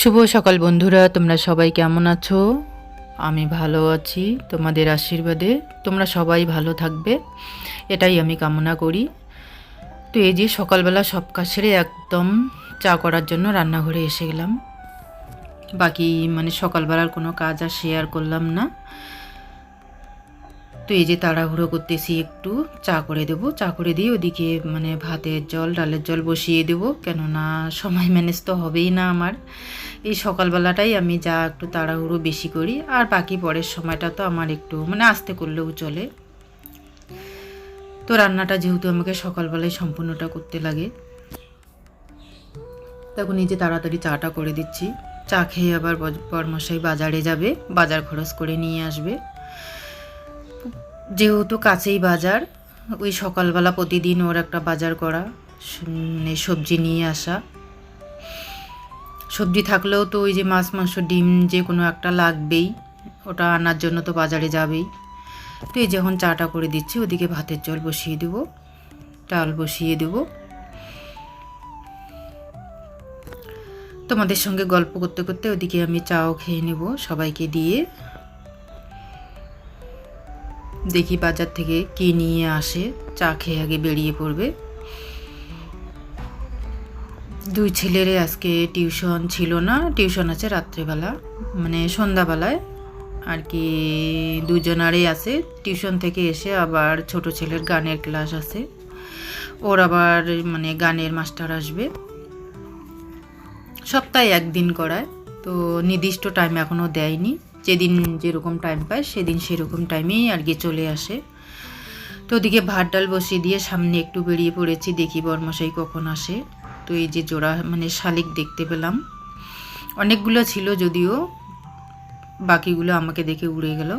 শুভ সকাল বন্ধুরা, তোমরা সবাই কেমন আছো? আমি ভালো আছি। তোমাদের আশীর্বাদে তোমরা সবাই ভালো থাকবে, এটাই আমি কামনা করি। তো এই যে সকালবেলা সব কাজ সেরে একদম চা করার জন্য রান্নাঘরে এসে গেলাম। বাকি সকালবেলার কোনো কাজ আর শেয়ার করলাম না। তো এই যে তাড়াহুড়ো করতেছি, একটু চা করে দেবো। চা করে দিয়ে ওদিকে ভাতের জল ডালের জল বসিয়ে দেবো, কেননা সময় ম্যানেজ তো হবেই না আমার। এই সকালবেলাটাই আমি যা একটু তাড়াহুড়ো বেশি করি, আর বাকি পরের সময়টা তো আমার একটু আস্তে করলেও চলে। তো রান্নাটা যেহেতু আমাকে সকালবেলায় সম্পূর্ণটা করতে লাগে, তখন এই যে তাড়াতাড়ি চাটা করে দিচ্ছি। চা খেয়ে আবার বরমশাই বাজারে যাবে, বাজার খরচ করে নিয়ে আসবে। যেহেতু কাছেই বাজার, ওই সকালবেলা প্রতিদিন ওর একটা বাজার করা, সবজি নিয়ে আসা। সবজি থাকলেও তো ওই যে মাছ মাংস ডিম যে কোনো একটা লাগবেই, ওটা আনার জন্য তো বাজারে যাবেই। তো এই যখন চাটা করে দিচ্ছি, ওদিকে ভাতের জল বসিয়ে দেবো, ডাল বসিয়ে দেবো। তোমাদের সঙ্গে গল্প করতে করতে ওদিকে আমি চাও খেয়ে নেব সবাইকে দিয়ে। দেখি বাজার থেকে কি নিয়ে আসে, চা খেয়ে আগে বেরিয়ে পড়বে। দুই ছেলেরে আজকে টিউশন ছিল না, টিউশন আছে রাত্রেবেলা, সন্ধ্যাবেলায় আর কি। দুজনারই আছে, টিউশন থেকে এসে আবার ছোট ছেলের গানের ক্লাস আছে, ওর আবার গানের মাস্টার আসবে। সপ্তাহে একদিন করায়, তো নির্দিষ্ট টাইম এখনও দেয়নি। যেদিন যেরকম টাইম পায় সেদিন সেরকম টাইমেই আর কি চলে আসে। তো ওদিকে ভাত ডাল বসিয়ে দিয়ে সামনে একটু বেরিয়ে পড়েছি, দেখি বরমশাই কখন আসে। তো এই যে জোড়া শালিক দেখতে পেলাম, অনেকগুলো ছিল যদিও, বাকিগুলো আমাকে দেখে উড়ে গেল।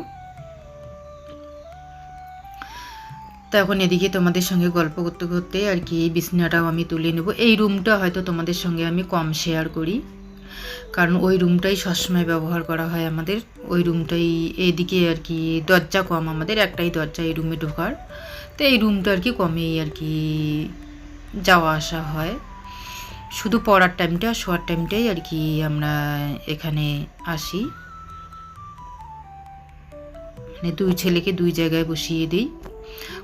তো এখন এদিকে তোমাদের সঙ্গে গল্প করতে করতে আর কি বিছানাটাও আমি তুলে নেব। এই রুমটা হয়তো তোমাদের সঙ্গে আমি কম শেয়ার করি, কারণ ওই রুমটাই সবসময় ব্যবহার করা হয় আমাদের। ওই রুমটাই, এদিকে আর কি দরজা কম, আমাদের একটাই দরজা এই রুমে ঢোকার। তো এই রুমটা আর কি কমেই আর কি যাওয়া আসা হয়। শুধু পড়ার টাইমটা, শোয়ার টাইমটাই আর কি আমরা এখানে আসি। দুই ছেলেকে দুই জায়গায় বসিয়ে দিই,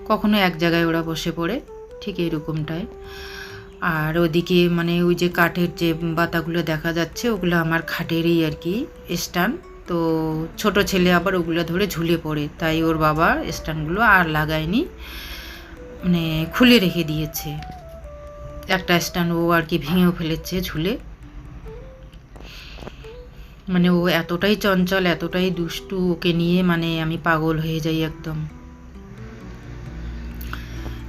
কখনো এক জায়গায় ওরা বসে পড়ে, ঠিক এরকমটায়। আর ওদিকে ওই যে কাঠের যে বাতাগুলো দেখা যাচ্ছে, ওগুলো আমার খাটেরই আর কি স্ট্যান্ড। তো ছোট ছেলে আবার ওগুলো ধরে ঝুলে পড়ে, তাই ওর বাবা স্ট্যান্ডগুলো আর লাগায়নি, খুলে রেখে দিয়েছে। একটা স্ট্যান্ড ও আর কি ভেঙেও ফেলেছে ঝুলে। ও এতটাই চঞ্চল, এতটাই দুষ্টু, ওকে নিয়ে আমি পাগল হয়ে যাই একদম।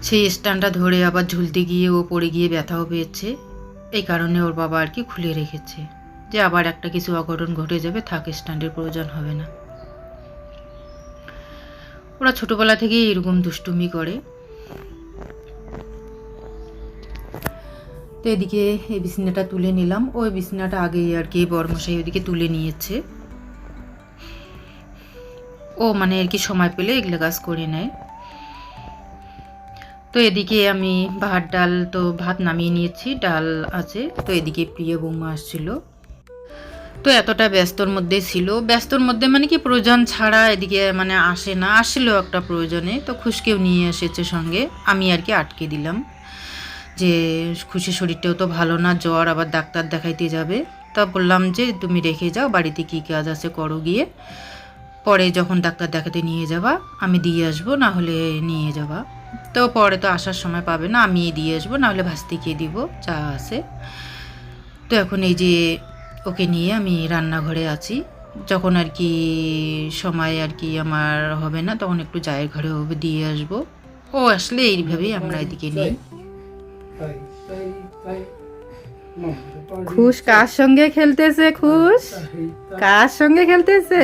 সেই স্ট্যান্ডটা ধরে আবার ঝুলতে গিয়ে ও পড়ে গিয়ে ব্যথাও পেয়েছে। এই কারণে ওর বাবা আর কি খুলে রেখেছে, যে আবার একটা কিছু অঘটন ঘটে যাবে, থাক, স্ট্যান্ডের প্রয়োজন হবে না। ওরা ছোটবেলা থেকেই এরকম দুষ্টুমি করে। তো এদিকে এই বিছানাটা তুলে নিলাম, ওই বিছানাটা আগেই আর কি বরমশাই ওদিকে তুলে নিয়েছে। ও আর কি সময় পেলে এগুলো কাজ করে নেয়। তো এদিকে আমি ভাত ডাল, তো ভাত নামিয়ে নিয়েছি, ডাল আছে। তো এদিকে প্রিয় বৌমা আসছিল, তো এতটা ব্যস্তর মধ্যে ছিল, ব্যস্তর মধ্যে কি প্রয়োজন ছাড়া এদিকে আসে না, আসলেও একটা প্রয়োজনে, তো খুশকেও নিয়ে এসেছে সঙ্গে। আমি আর কি আটকে দিলাম, যে খুশির শরীরটাও তো ভালো না, জ্বর, আবার ডাক্তার দেখাইতে যাবে। তা বললাম যে তুমি রেখে যাও, বাড়িতে কী কাজ আছে করো গিয়ে, পরে যখন ডাক্তার দেখাতে নিয়ে যাবা আমি দিয়ে আসবো, না হলে নিয়ে যাবা। তো পরে তো আসার সময় পাবে না, আমি দিয়ে আসবো, না হলে ভাস্তিকে দিব, চা আছে। তো এখন এই যে ওকে নিয়ে আমি রান্নাঘরে আছি। যখন আর কি সময় আর কি আমার হবে না, তখন একটু চায়ের ঘরে হবে দিয়ে আসবো। ও আসলে এইভাবেই আমরা এদিকে নিই। খুশ কার সঙ্গে খেলতেছে? খুশ কার সঙ্গে খেলতেছে?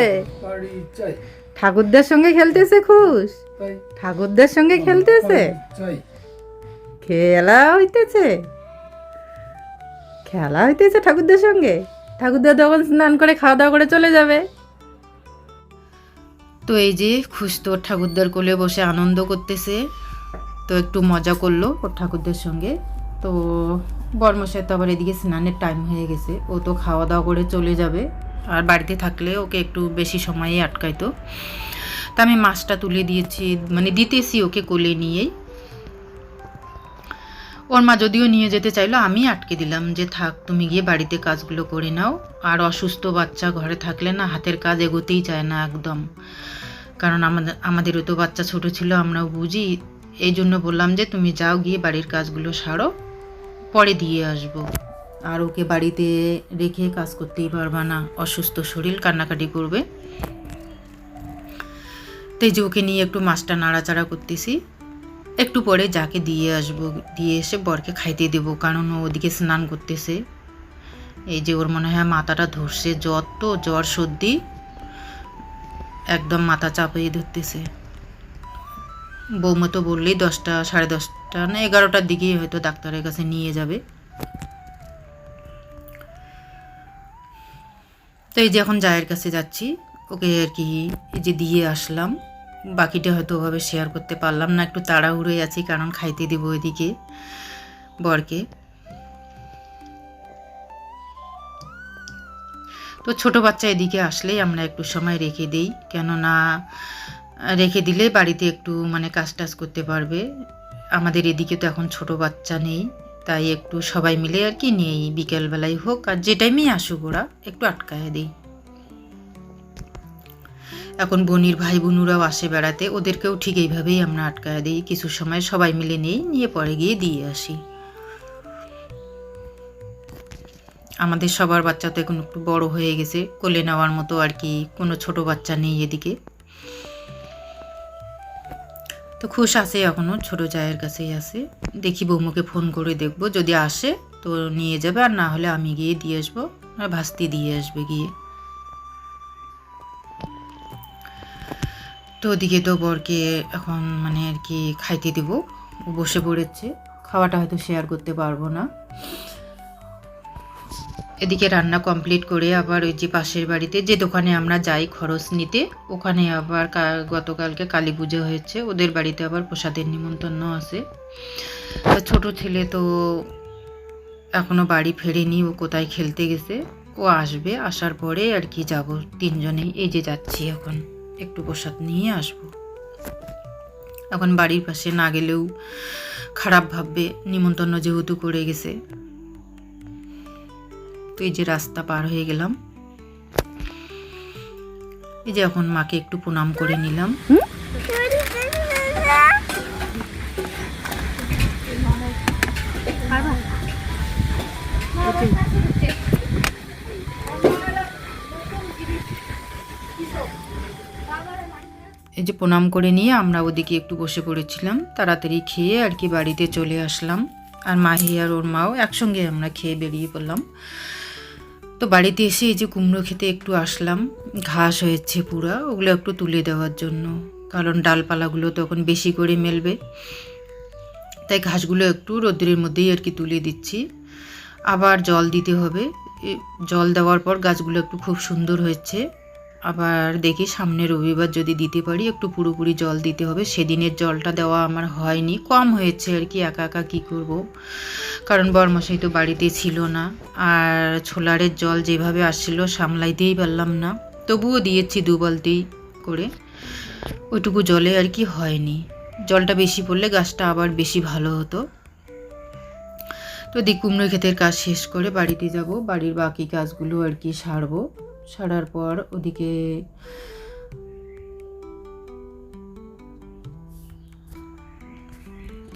ঠাকুরদার সঙ্গে খেলতেছে। খুশ ঠাকুরদার সঙ্গে খেলতেছে, খেলা হইতেছে, খেলা হইতেছে ঠাকুরদার সঙ্গে। ঠাকুরদা তখন স্নান করে খাওয়া দাওয়া করে চলে যাবে। তো এই যে খুশ তো ঠাকুরদার কোলে বসে আনন্দ করতেছে, তো একটু মজা করলো ওর ঠাকুরদের সঙ্গে। তো বরমশাই তো আবার এদিকে স্নানের টাইম হয়ে গেছে, ও তো খাওয়া দাওয়া করে চলে যাবে। আর বাড়িতে থাকলে ওকে একটু বেশি সময়ে আটকাইতো। তা আমি মাছটা তুলে দিয়েছি, মানে দিতেছি ওকে কোলে নিয়েই। ওর মা যদিও নিয়ে যেতে চাইলো, আমি আটকে দিলাম যে থাক, তুমি গিয়ে বাড়িতে কাজগুলো করে নাও। আর অসুস্থ বাচ্চা ঘরে থাকলে না হাতের কাজ এগোতেই চায় না একদম। কারণ আমাদেরও তো বাচ্চা ছোট ছিল, আমরাও বুঝি। এই জন্য বললাম যে তুমি যাও, গিয়ে বাড়ির কাজগুলো সারো, পরে দিয়ে আসবো। আর ওকে বাড়িতে রেখে কাজ করতেই পারবা না, অসুস্থ শরীর, কান্নাকাটি করবে। তাই যে ওকে নিয়ে একটু মাছটা নাড়াচাড়া করতেছি। একটু পরে যাকে দিয়ে আসবো, দিয়ে এসে বরকে খাইতে দেবো, কারণ ও ওদিকে স্নান করতেছে। এই যে ওর মনে হয় মাথাটা ধরছে, জ্বর তো, জ্বর সর্দি একদম মাথা চাপিয়ে ধরতেছে। বৌমা তো বললেই 10টা, 10:30 না 11টার দিকেই হয়তো ডাক্তারের কাছে নিয়ে যাবে। তো এই যে এখন জায়ের কাছে যাচ্ছি, ওকে আর কি এই যে দিয়ে আসলাম। বাকিটা হয়তো ওভাবে শেয়ার করতে পারলাম না, একটু তাড়াহুড়োই আছি, কারণ খাইতে দেবো এদিকে বরকে। তো ছোট বাচ্চা এদিকে আসলেই আমরা একটু সময় রেখে দিই, কেননা রেখে দিলে বাড়িতে একটু মানে কাজ টাজ করতে পারবে। আমাদের এদিকে তো এখন ছোট বাচ্চা নেই, তাই একটু সবাই মিলে আর কি নেই, বিকেলবেলায় হোক আর যে টাইমেই আসুক ওরা, একটু আটকায় দিই। এখন বোনির ভাই বোনুরাও আসে বেড়াতে, ওদেরকেও ঠিক এইভাবেই আমরা আটকায় দিই, কিছু সময় সবাই মিলে নেই, নিয়ে পরে গিয়ে দিয়ে আসি। আমাদের সবার বাচ্চা তো এখন একটু বড় হয়ে গেছে, কোলে নেওয়ার মতো আর কি কোনো ছোট বাচ্চা নেই এদিকে। তো খুশ আছে এখনও, ছোট জায়ের কাছেই আছে। দেখি বৌমুকে ফোন করে দেখব, যদি আসে তো নিয়ে যাবে, আর না হলে আমি গিয়ে দিয়ে আসবো, আর ভাস্তি দিয়ে আসবে গিয়ে। তো ওদিকে তো বরকে এখন মানে আর কি খাইতে দেব, ও বসে পড়েছে। খাওয়াটা হয়তো শেয়ার করতে পারবো না। এদিকে রান্না কমপ্লিট করে আবার ওই যে পাশের বাড়িতে যে দোকানে আমরা যাই খরচ নিতে, ওখানে আবার গতকালকে কালী পুজো হয়েছে, ওদের বাড়িতে আবার প্রসাদের নিমন্ত্রণ আছে। ছোট ছেলে তো এখনো বাড়ি ফেরেনি, ও কোথায় খেলতে গেছে, ও আসবে, আসার পরে আর কি যাব তিনজনেই। এই যে যাচ্ছি এখন, একটু প্রসাদ নিয়ে আসব। এখন বাড়ির পাশে না গেলেও খারাপ ভাববে, নিমন্ত্রণ যেহেতু করে গেছে। তো এই যে রাস্তা পার হয়ে গেলাম, এই যে এখন মাকে একটু প্রণাম করে নিলাম। এই যে প্রণাম করে নিয়ে আমরা ওদিকে একটু বসে পড়েছিলাম, তাড়াতাড়ি খেয়ে আর কি বাড়িতে চলে আসলাম। আর মাহি আর ওর মাও একসঙ্গে আমরা খেয়ে বেরিয়ে পড়লাম। তো বাড়িতে এসে এই যে কুমড়ো খেতে একটু আসলাম, ঘাস হয়েছে পুরা, ওগুলো একটু তুলে দেওয়ার জন্য, কারণ ডালপালাগুলো তখন বেশি করে মেলবে, তাই ঘাসগুলো একটু রোদ্রের মধ্যেই আর কি তুলে দিচ্ছি। আবার জল দিতে হবে, জল দেওয়ার পর গাছগুলো একটু খুব সুন্দর হয়েছে। আবার দেখি সামনের রবিবার যদি দিতে পারি, একটু পুরোপুরি জল দিতে হবে। সেদিনের জলটা দেওয়া আমার হয়নি, কম হয়েছে আর কি, একা একা কী করব, কারণ বরমশাই তো বাড়িতে ছিল না। আর ছোলারের জল যেভাবে আসছিল সামলাইতেই পারলাম না, তবুও দিয়েছি 2 বালতি করে, ওইটুকু জলে আর কি হয়নি। জলটা বেশি পড়লে গাছটা আবার বেশি ভালো হতো। তো দিক কুমড়ো ক্ষেতের কাজ শেষ করে বাড়িতে যাব, বাড়ির বাকি কাজগুলো আর কি সারবো। সারার পর ওদিকে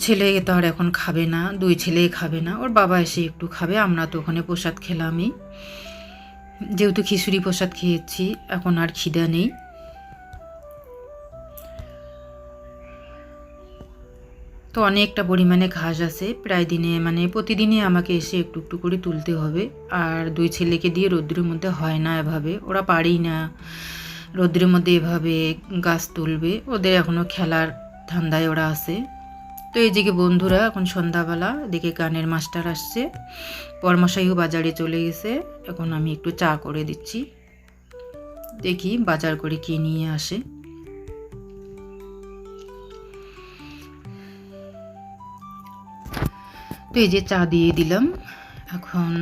ছেলে তো আর এখন খাবে না, 2 ছেলেই খাবে না, ওর বাবা এসে একটু খাবে। আমরা তো ওখানে প্রসাদ খেলামই, যেহেতু খিচুড়ি প্রসাদ খেয়েছি, এখন আর খিদা নেই। তো অনেকটা পরিমাণে ঘাস আছে, প্রায় দিনে মানে প্রতিদিনই আমাকে এসে একটু একটু করে তুলতে হবে। আর 2 ছেলেকে দিয়ে রৌদ্রের মধ্যে হয় না এভাবে, ওরা পারেই না রৌদ্রের মধ্যে এভাবে গাছ তুলবে, ওদের এখনও খেলার ধান্দায় ওরা আছে। তো এই দিকে বন্ধুরা এখন সন্ধ্যাবেলা, এদিকে গানের মাস্টার আসছে, বরমশাইও বাজারে চলে গেছে, এখন আমি একটু চা করে দিচ্ছি, দেখি বাজার করে কি নিয়ে আসে। তো এই যে চা দিয়ে দিলাম। এখন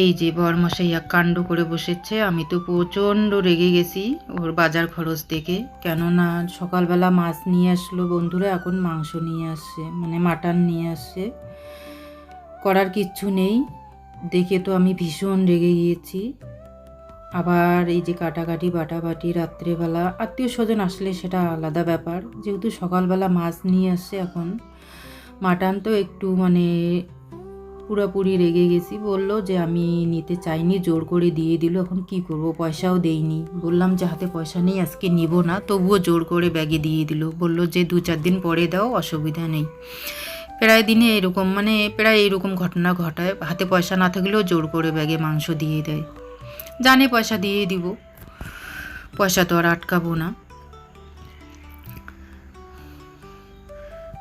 এই যে বরমশাই এক কাণ্ড করে বসেছে। আমি তো প্রচণ্ড রেগে গেছি ওর বাজার খরচ দেখে, কেননা সকালবেলা মাছ নিয়ে আসলো বন্ধুরা, এখন মাংস নিয়ে আসছে, মানে মাটন নিয়ে আসছে। করার কিচ্ছু নেই, দেখে তো আমি ভীষণ রেগে গিয়েছি। আবার এই যে কাটাকাটি বাটাবাটি, রাত্রেবেলা আত্মীয় স্বজন আসলে সেটা আলাদা ব্যাপার, যেহেতু সকালবেলা মাছ নিয়ে আসছে এখন মাটন, তো একটু মানে পুরোপুরি রেগে গেছি। বলল যে আমি নিতে চাইনি, জোর করে দিয়ে দিল, এখন কি করব, পয়সাও দেইনি। বললাম যে হাতে পয়সা নেই, আজকে নিব না, তবুও জোর করে ব্যাগে দিয়ে দিল। বলল যে 2-4 দিন পরে দাও, অসুবিধা নেই। প্রায় দিনে এরকম, মানে প্রায় এরকম ঘটনা ঘটায়, হাতে পয়সা না থাকলেও জোর করে ব্যাগে মাংস দিয়ে দেয়। জানে পয়সা দিয়ে দিব, পয়সা তো আর আটকাবো না।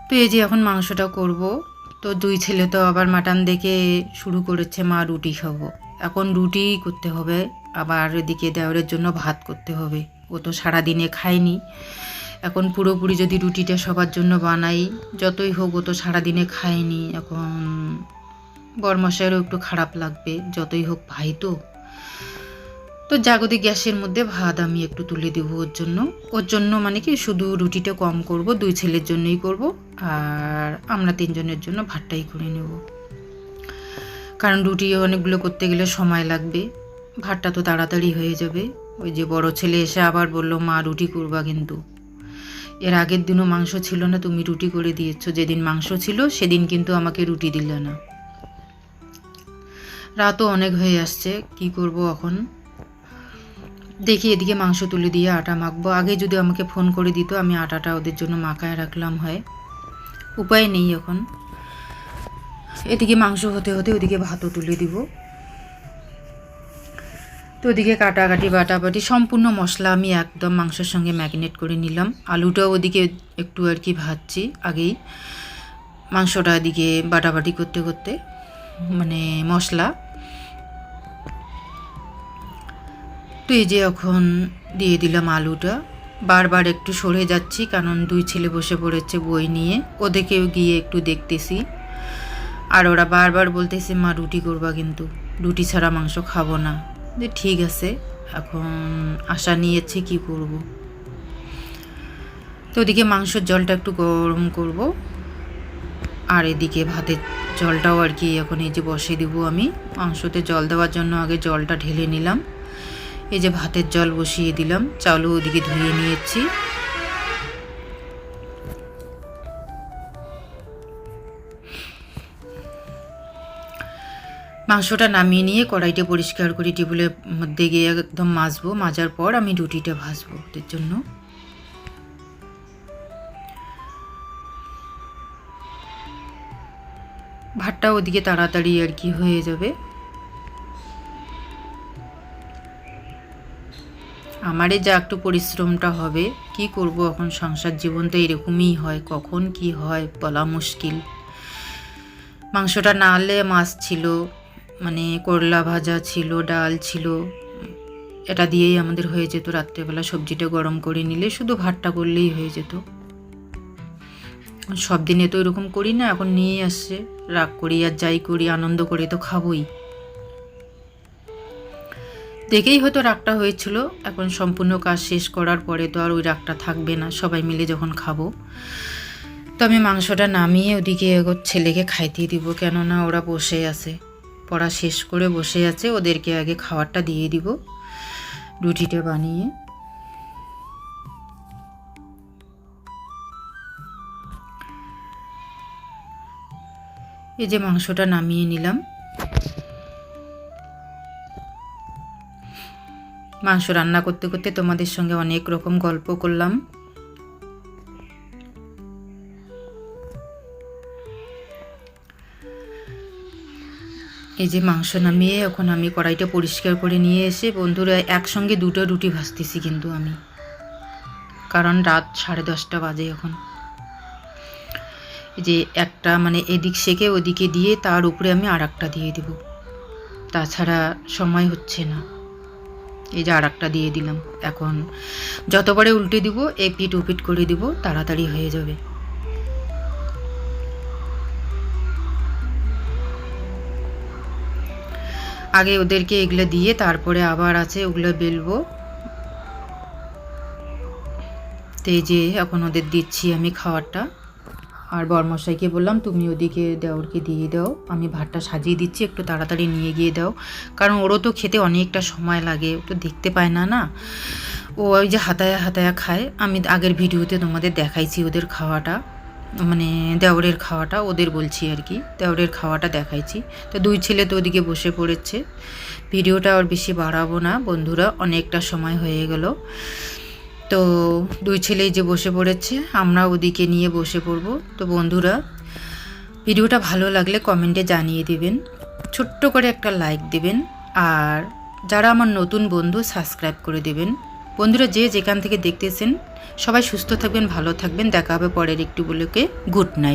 তো এই যে এখন মাংসটা করব। তো 2 ছেলে তো আবার মাটন দেখে শুরু করেছে, মা রুটি খাবো। এখন রুটি করতে হবে, আবার এদিকে দেওরের জন্য ভাত করতে হবে। ও তো সারাদিনে খায়নি, এখন পুরোপুরি যদি রুটিটা সবার জন্য বানাই, যতই হোক ও তো সারাদিনে খায়নি। এখন বরমশাইয়েরও একটু খারাপ লাগবে, যতই হোক ভাই তো। তো জাগতিক গ্যাসের মধ্যে ভাত আমি একটু তুলে দেবো ওর জন্য মানে কি শুধু রুটিটা কম করব, 2 ছেলের জন্যই করব, আর আমরা 3 জনের জন্য ভাতটাই করে নেব। কারণ রুটি অনেকগুলো করতে গেলে সময় লাগবে, ভাতটা তো তাড়াতাড়ি হয়ে যাবে। ওই যে বড় ছেলে এসে আবার বলল, মা রুটি করবা কিন্তু। এর আগের দিনও মাংস ছিল না, তুমি রুটি করে দিয়েছো। যেদিন মাংস ছিল সেদিন কিন্তু আমাকে রুটি দিলে না। রাতও অনেক হয়ে আসছে, কি করব এখন। দেখি এদিকে মাংস তুলে দিয়ে আটা মাখবো। আগে যদি আমাকে ফোন করে দিত, আমি আটাটা ওদের জন্য মাখায় রাখলাম হয়, উপায় নেই এখন। এদিকে মাংস হতে হতে ওদিকে ভাতও তুলে দিব। তো ওদিকে কাটাকাটি বাটাবাটি সম্পূর্ণ মশলা আমি একদম মাংসের সঙ্গে ম্যারিনেট করে নিলাম। আলুটাও ওদিকে একটু আর কি ভাজছি আগেই, মাংসটা এদিকে বাটাবাটি করতে করতে, মানে মশলা। তো এই যে এখন দিয়ে দিলাম আলুটা। বারবার একটু সরে যাচ্ছি, কারণ 2 ছেলে বসে পড়েছে বই নিয়ে, ওদেরকেও গিয়ে একটু দেখতেছি। আর ওরা বারবার বলতেছে, মা রুটি করবা কিন্তু, রুটি ছাড়া মাংস খাবো না। যে ঠিক আছে, এখন আশা নিয়েছি, কি করব। তো ওদিকে মাংসের জলটা একটু গরম করব, আর এদিকে ভাতের জলটাও আর কি এখন এই যে বসিয়ে দেবো আমি। মাংসতে জল দেওয়ার জন্য আগে জলটা ঢেলে নিলাম। এই যে ভাতের জল বসিয়ে দিলাম, চালও ওদিকে ধুয়ে নিয়েছি। মাংসটা নামিয়ে নিয়ে কড়াইটা পরিষ্কার করে টেবিলের মধ্যে গিয়ে একদম মাজবো। মাজার পর আমি রুটিটা ভাজবো ওদের জন্য। ভাতটা ওদিকে তাড়াতাড়ি আর কি হয়ে যাবে। আমারে যা একটু পরিশ্রমটা হবে, কি করব এখন, সংসার জীবন তো এরকমই হয়, কখন কি হয় বলা মুশকিল। মাংসটা না আনলে মাছ ছিল, মানে করলা ভাজা ছিল, ডাল ছিল, এটা দিয়েই আমাদের হয়ে যেত। রাত্রেবেলা সবজিটা গরম করে নিলে শুধু ভাতটা করলেই হয়ে যেত। সব দিনে তো এরকম করি না, এখন নিয়ে আসছে, রাগ করি আর যাই করি, আনন্দ করে তো খাবোই। দেখেই হয়তো রাগটা হয়েছিল, এখন সম্পূর্ণ কাজ শেষ করার পরে তো আর ওই রাগটা থাকবে না, সবাই মিলে যখন খাবো। তো আমি মাংসটা নামিয়ে ওদিকে ছেলেকে খাইতে দিব, কেননা ওরা বসে আছে, পড়া শেষ করে বসে আছে, ওদেরকে আগে খাবারটা দিয়ে দিব রুটিটা বানিয়ে। এই যে মাংসটা নামিয়ে নিলাম। মাংস রান্না করতে করতে তোমাদের সঙ্গে অনেক রকম গল্প করলাম। এই যে মাংস নামিয়ে এখন আমি কড়াইটা পরিষ্কার করে নিয়ে এসে বন্ধুরা একসঙ্গে 2টো রুটি ভাজতেছি কিন্তু আমি, কারণ রাত 10:30 বাজে এখন। যে একটা মানে এদিক সেকে ওদিকে দিয়ে তার উপরে আমি আর একটা দিয়ে দেব, তাছাড়া সময় হচ্ছে না। এই যে আর একটা দিয়ে দিলাম, এখন যতবারে উল্টে দিব এপিট ওপিট করে দিব, তাড়াতাড়ি হয়ে যাবে। আগে ওদেরকে এগুলো দিয়ে তারপরে আবার আছে ওগুলো বেলবো। তো এই যে এখন ওদের দিচ্ছি আমি খাবারটা। আর বরমশাইকে বললাম তুমি ওদিকে দেওরকে দিয়ে দাও, আমি ভাতটা সাজিয়ে দিচ্ছি, একটু তাড়াতাড়ি নিয়ে গিয়ে দাও, কারণ ওরও তো খেতে অনেকটা সময় লাগে, ও তো দেখতে পায় না না, ও ওই যে হাতায়া হাতায়া খায়। আমি আগের ভিডিওতে তোমাদের দেখাইছি ওদের খাওয়াটা, মানে দেওরের খাওয়াটা, ওদের বলছি আর কি, দেওরের খাওয়াটা দেখাইছি। তো দুই ছেলে তো ওদিকে বসে পড়েছে। ভিডিওটা আর বেশি বাড়াবো না বন্ধুরা, অনেকটা সময় হয়ে গেল। তো দুই ছেলেই যে বসে পড়েছে, আমরা ওদিকে নিয়ে বসে পড়ব। তো বন্ধুরা ভিডিওটা ভালো লাগলে কমেন্টে জানিয়ে দিবেন, ছোট্ট করে একটা লাইক দিবেন, আর যারা আমার নতুন বন্ধু সাবস্ক্রাইব করে দেবেন। বন্ধুরা যে যেখান থেকে দেখতেছেন সবাই সুস্থ থাকবেন, ভালো থাকবেন, দেখা হবে পরের একটু ব্লগে। Good night.